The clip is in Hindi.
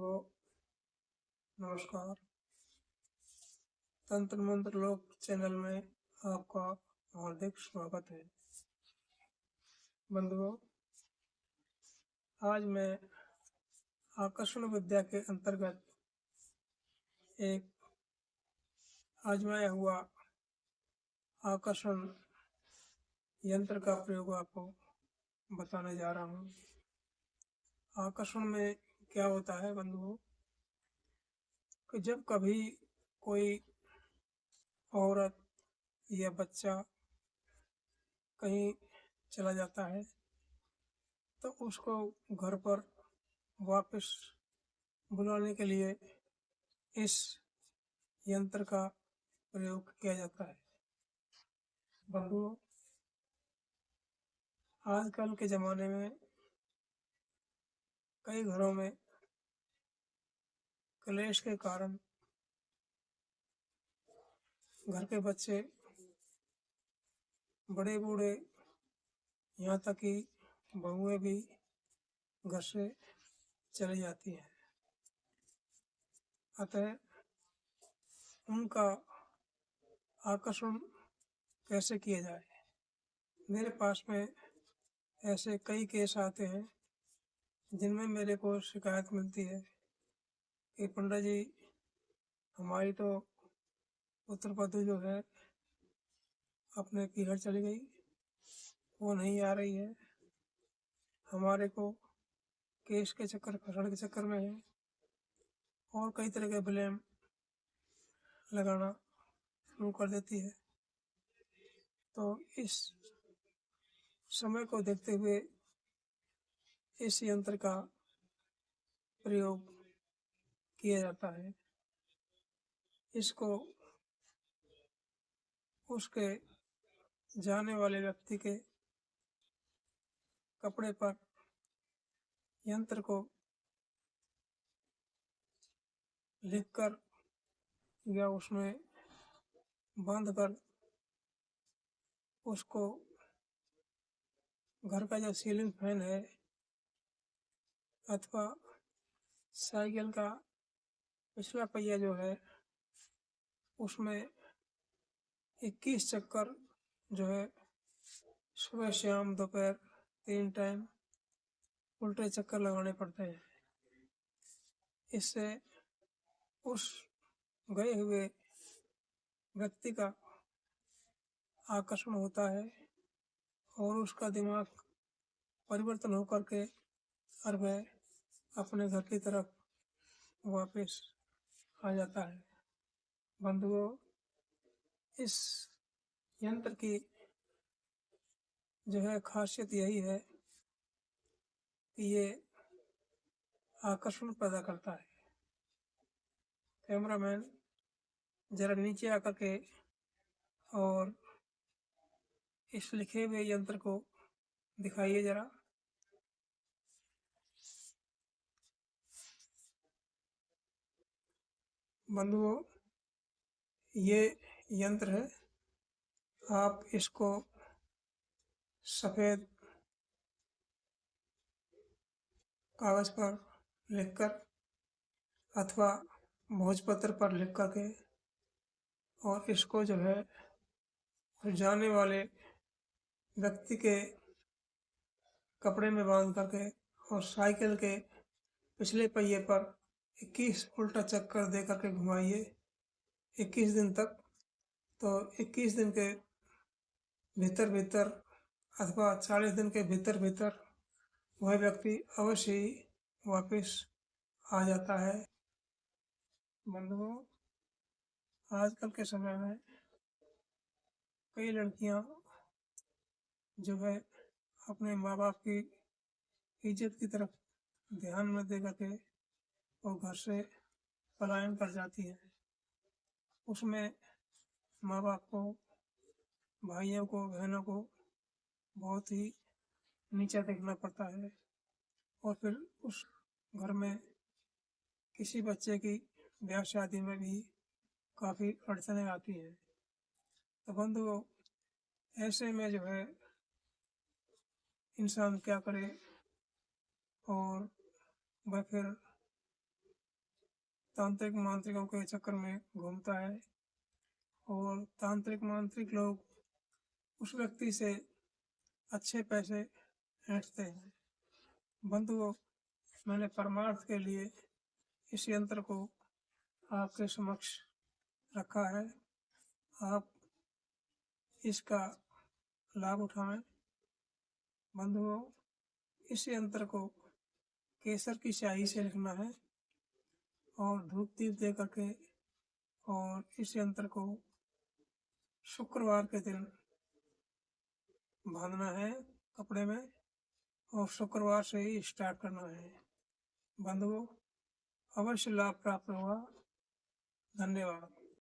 बंधुओं, नमस्कार। तंत्र मंत्र लोक चैनल में आपका हार्दिक स्वागत है। बंधुओं, आज मैं आकर्षण विद्या के अंतर्गत एक आजमाया हुआ आकर्षण यंत्र का प्रयोग आपको बताने जा रहा हूँ। आकर्षण में क्या होता है बंधुओं कि जब कभी कोई औरत या बच्चा कहीं चला जाता है तो उसको घर पर वापस बुलाने के लिए इस यंत्र का प्रयोग किया जाता है। बंधुओं, आजकल के ज़माने में कई घरों में क्लेश के कारण घर के बच्चे, बड़े बूढ़े, यहाँ तक कि बहुएं भी घर से चली जाती हैं। अतः उनका आकर्षण कैसे किया जाए। मेरे पास में ऐसे कई केस आते हैं जिनमें मेरे को शिकायत मिलती है कि पंडित जी, हमारी तो पुत्रवधू जो है अपने पीहर चली गई, वो नहीं आ रही है, हमारे को केस के चक्कर, फसड़ के चक्कर में है, और कई तरह के ब्लेम लगाना शुरू कर देती है। तो इस समय को देखते हुए इस यंत्र का प्रयोग किया जाता है। इसको उसके जाने वाले व्यक्ति के कपड़े पर यंत्र को लिखकर या उसमें बांधकर उसको घर का जो सीलिंग फैन है अथवा साइकिल का पिछला पहिया जो है उसमें 21 चक्कर जो है सुबह शाम दोपहर 3 टाइम उल्टे चक्कर लगाने पड़ते हैं। इससे उस गए हुए व्यक्ति का आकर्षण होता है और उसका दिमाग परिवर्तन होकर के और वह अपने घर की तरफ वापस आ जाता है। बंधुओं, इस यंत्र की जो है खासियत यही है कि ये आकर्षण पैदा करता है। कैमरामैन, जरा नीचे आकर के और इस लिखे हुए यंत्र को दिखाइए जरा। बंधुओं, ये यंत्र है। आप इसको सफ़ेद कागज पर लिखकर अथवा भोजपत्र पर लिख करके और इसको जो है जाने वाले व्यक्ति के कपड़े में बांध करके और साइकिल के पिछले पहिए पर 21 उल्टा चक्कर दे करके घुमाइए 21 दिन तक। तो 21 दिन के भीतर अथवा 40 दिन के भीतर वह व्यक्ति अवश्य ही वापस आ जाता है। बंधुओं, आजकल के समय में कई लड़कियां जो है अपने माँ बाप की इज्जत की तरफ ध्यान न दे करके वो घर से पलायन कर जाती है। उसमें माँ बाप को, भाइयों को, बहनों को बहुत ही नीचा देखना पड़ता है और फिर उस घर में किसी बच्चे की ब्याह शादी में भी काफ़ी अड़चनें आती हैं। तो बंधुओं, ऐसे में जो है इंसान क्या करे और वह फिर तांत्रिक मांत्रिकों के चक्कर में घूमता है और तांत्रिक मांत्रिक लोग उस व्यक्ति से अच्छे पैसे ऐंठते हैं। बंधुओं, मैंने परमार्थ के लिए इस यंत्र को आपके समक्ष रखा है। आप इसका लाभ उठाएं। बंधुओं, इस यंत्र को केसर की स्याही से लिखना है और धूप दीप दे करके, और इस यंत्र को शुक्रवार के दिन बांधना है कपड़े में और शुक्रवार से ही स्टार्ट करना है। बंधुओं, अवश्य लाभ प्राप्त होगा। धन्यवाद।